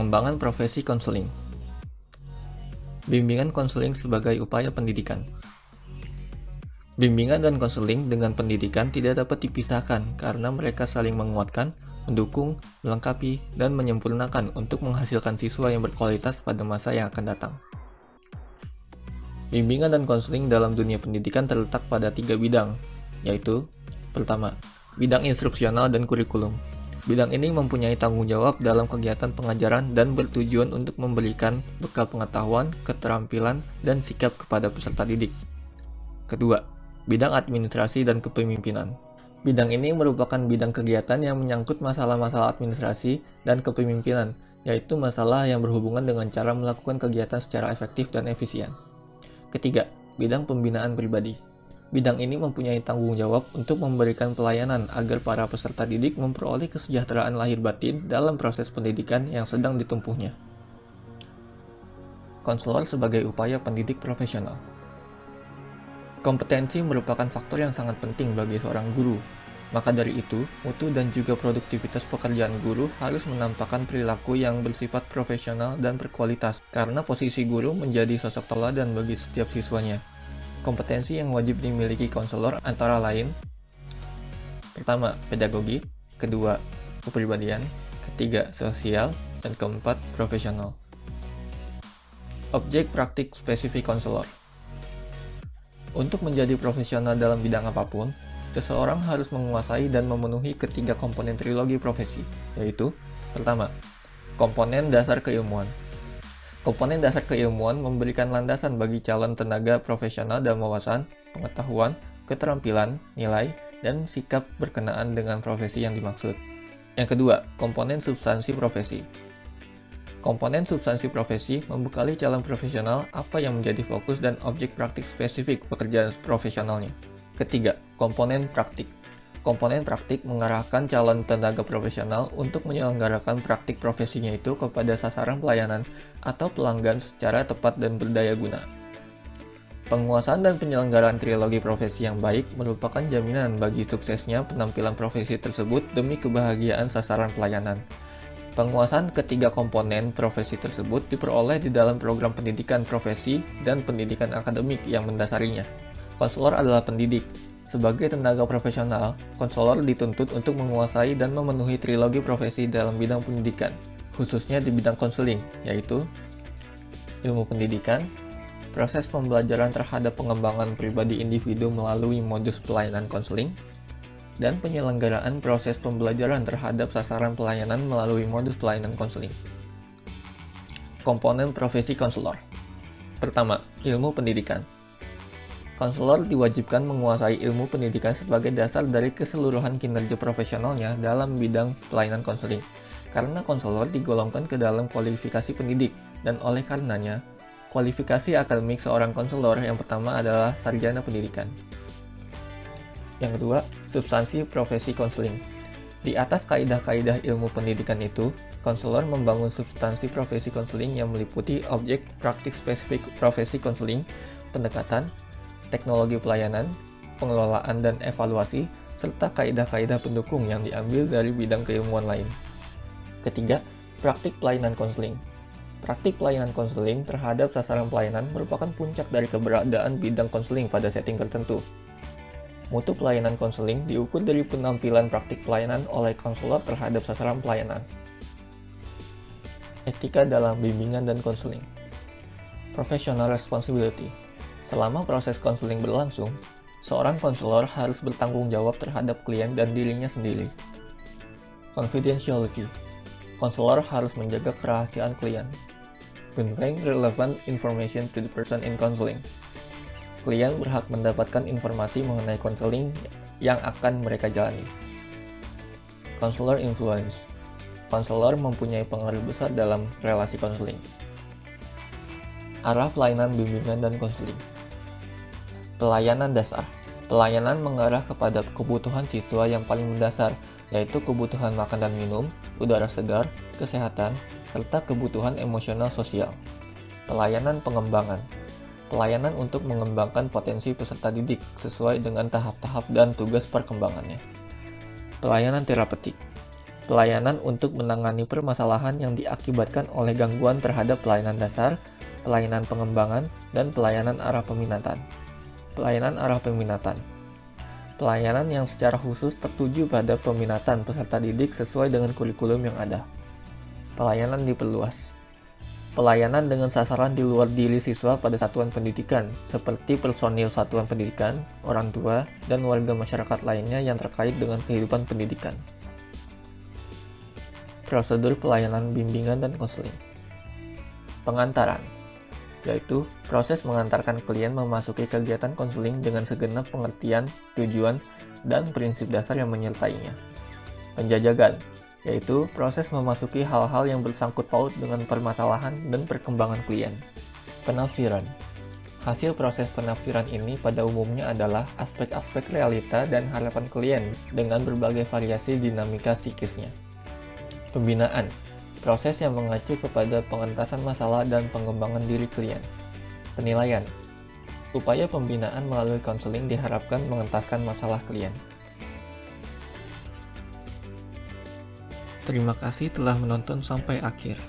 Pengembangan profesi konseling. Bimbingan konseling sebagai upaya pendidikan. Bimbingan dan konseling dengan pendidikan tidak dapat dipisahkan karena mereka saling menguatkan, mendukung, melengkapi, dan menyempurnakan untuk menghasilkan siswa yang berkualitas pada masa yang akan datang. Bimbingan dan konseling dalam dunia pendidikan terletak pada 3 bidang, yaitu: pertama, bidang instruksional dan kurikulum. Bidang ini mempunyai tanggung jawab dalam kegiatan pengajaran dan bertujuan untuk memberikan bekal pengetahuan, keterampilan, dan sikap kepada peserta didik. Kedua, bidang administrasi dan kepemimpinan. Bidang ini merupakan bidang kegiatan yang menyangkut masalah-masalah administrasi dan kepemimpinan, yaitu masalah yang berhubungan dengan cara melakukan kegiatan secara efektif dan efisien. Ketiga, bidang pembinaan pribadi. Bidang ini mempunyai tanggung jawab untuk memberikan pelayanan agar para peserta didik memperoleh kesejahteraan lahir batin dalam proses pendidikan yang sedang ditempuhnya. Konselor sebagai upaya pendidik profesional. Kompetensi merupakan faktor yang sangat penting bagi seorang guru. Maka dari itu, mutu dan juga produktivitas pekerjaan guru harus menampakkan perilaku yang bersifat profesional dan berkualitas, karena posisi guru menjadi sosok teladan bagi setiap siswanya. Kompetensi yang wajib dimiliki konselor antara lain: pertama, pedagogi; kedua, kepribadian; ketiga, sosial; dan keempat, profesional. Objek praktik spesifik konselor. Untuk menjadi profesional dalam bidang apapun, seseorang harus menguasai dan memenuhi ketiga komponen trilogi profesi, yaitu: pertama, komponen dasar keilmuan. Komponen dasar keilmuan memberikan landasan bagi calon tenaga profesional dalam wawasan, pengetahuan, keterampilan, nilai, dan sikap berkenaan dengan profesi yang dimaksud. Yang kedua, komponen substansi profesi. Komponen substansi profesi membekali calon profesional apa yang menjadi fokus dan objek praktik spesifik pekerjaan profesionalnya. Ketiga, komponen praktik. Komponen praktik mengarahkan calon tenaga profesional untuk menyelenggarakan praktik profesinya itu kepada sasaran pelayanan atau pelanggan secara tepat dan berdaya guna. Penguasaan dan penyelenggaraan trilogi profesi yang baik merupakan jaminan bagi suksesnya penampilan profesi tersebut demi kebahagiaan sasaran pelayanan. Penguasaan ketiga komponen profesi tersebut diperoleh di dalam program pendidikan profesi dan pendidikan akademik yang mendasarinya. Konselor adalah pendidik. Sebagai tenaga profesional, konselor dituntut untuk menguasai dan memenuhi trilogi profesi dalam bidang pendidikan, khususnya di bidang konseling, yaitu ilmu pendidikan, proses pembelajaran terhadap pengembangan pribadi individu melalui modus pelayanan konseling, dan penyelenggaraan proses pembelajaran terhadap sasaran pelayanan melalui modus pelayanan konseling. Komponen profesi konselor. Pertama, ilmu pendidikan. Konselor diwajibkan menguasai ilmu pendidikan sebagai dasar dari keseluruhan kinerja profesionalnya dalam bidang pelayanan konseling, karena konselor digolongkan ke dalam kualifikasi pendidik, dan oleh karenanya, kualifikasi akademik seorang konselor yang pertama adalah sarjana pendidikan. Yang kedua, substansi profesi konseling. Di atas kaidah-kaidah ilmu pendidikan itu, konselor membangun substansi profesi konseling yang meliputi objek praktik spesifik profesi konseling, pendekatan, teknologi pelayanan, pengelolaan dan evaluasi, serta kaidah-kaidah pendukung yang diambil dari bidang keilmuan lain. Ketiga, praktik pelayanan konseling. Praktik pelayanan konseling terhadap sasaran pelayanan merupakan puncak dari keberadaan bidang konseling pada setting tertentu. Mutu pelayanan konseling diukur dari penampilan praktik pelayanan oleh konselor terhadap sasaran pelayanan. Etika dalam bimbingan dan konseling. Professional responsibility. Selama proses konseling berlangsung, seorang konselor harus bertanggung jawab terhadap klien dan dirinya sendiri. Confidentiality. Konselor harus menjaga kerahasiaan klien. Conveying relevant information to the person in counseling. Klien berhak mendapatkan informasi mengenai konseling yang akan mereka jalani. Counselor influence. Konselor mempunyai pengaruh besar dalam relasi konseling. Arah pelayanan bimbingan dan konseling. Pelayanan dasar. Pelayanan mengarah kepada kebutuhan siswa yang paling mendasar, yaitu kebutuhan makan dan minum, udara segar, kesehatan, serta kebutuhan emosional sosial. Pelayanan pengembangan. Pelayanan untuk mengembangkan potensi peserta didik sesuai dengan tahap-tahap dan tugas perkembangannya. Pelayanan terapeutik. Pelayanan untuk menangani permasalahan yang diakibatkan oleh gangguan terhadap pelayanan dasar, pelayanan pengembangan, dan pelayanan arah peminatan. Pelayanan arah peminatan. Pelayanan yang secara khusus tertuju pada peminatan peserta didik sesuai dengan kurikulum yang ada. Pelayanan diperluas. Pelayanan dengan sasaran di luar diri siswa pada satuan pendidikan, seperti personil satuan pendidikan, orang tua, dan warga masyarakat lainnya yang terkait dengan kehidupan pendidikan. Prosedur pelayanan bimbingan dan konseling. Pengantaran, yaitu proses mengantarkan klien memasuki kegiatan konseling dengan segenap pengertian, tujuan, dan prinsip dasar yang menyertainya. Penjajakan, yaitu proses memasuki hal-hal yang bersangkut paut dengan permasalahan dan perkembangan klien. Penafsiran. Hasil proses penafsiran ini pada umumnya adalah aspek-aspek realita dan harapan klien dengan berbagai variasi dinamika psikisnya. Pembinaan. Proses yang mengacu kepada pengentasan masalah dan pengembangan diri klien. Penilaian. Upaya pembinaan melalui konseling diharapkan mengentaskan masalah klien. Terima kasih telah menonton sampai akhir.